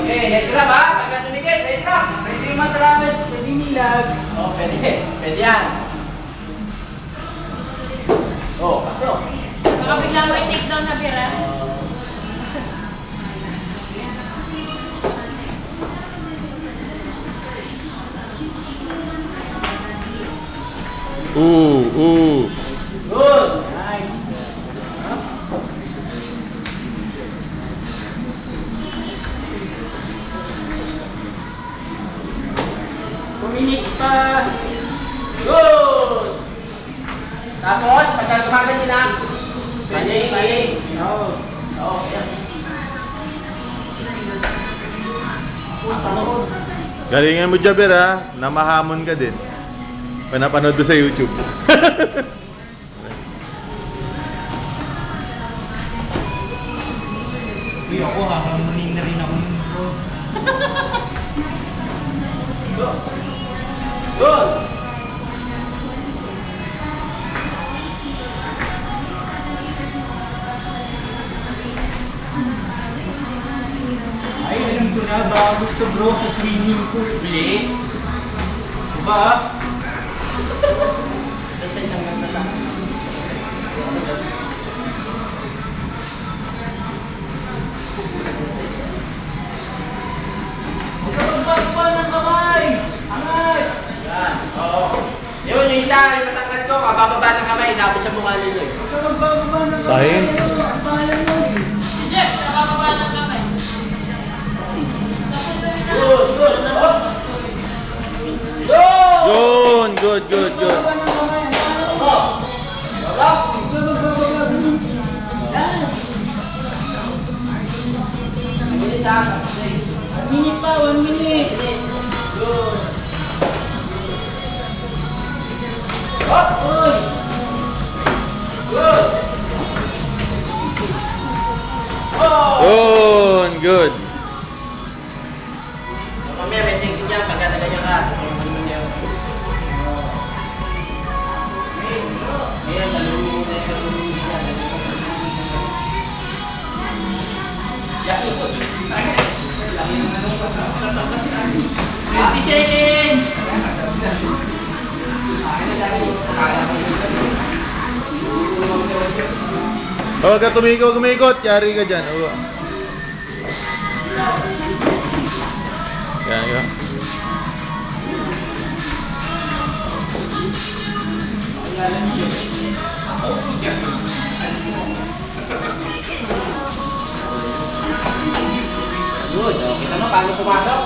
Okay, head grab ha. Pagka tumigit, head grab. Pwede matrawes, pwede nilag. Oh, pwede. Pwede yan. Oh, paso. Baka biglang may take down na bira. Good. Nice. Puminik pa. Good. Tapos, pagka gumaganyan na, mali. Oo. Oh, yan. Galingan mo, Jaber, ha? Namahamon ka din. Panapanood ko sa YouTube. Uy, ako hahamunin na rin ako nun, bro. Good. Good. Ay, alam ko na, baka gusto bro sa swimming pool ulit. Diba? Isa siyang nagtatang. Magkakabagpa ng kamay! Angat! Yan. Oo. Yun, yung isa, yung matangkad ko, kabababa ng kamay, inabot sa mukha nila eh. Magkakabagpa ng kamay! Sahin. Ang pangalan mo eh. Si Jeff, nakakaba ng kamay. Good, good. Oh. Good. Yun, good, good, good. Magkakabagpa ng kamay, ang pangalan mo. Oh. Baba. Magkakabagpa ng kamay. Yan! Ang bilis ha. 1 minute pa, 1 minute! Good. Oh. Uy! Good. Oh. Yun, good. Mamaya may tingin niya pagka na ganyan ka. Ngayon, nalulunod na yung nalulunod niya. 50 seconds! Huwag ka tumikot, yari ka dyan. Oo. Yan, yan. Good. Okay naman, paano pumasok?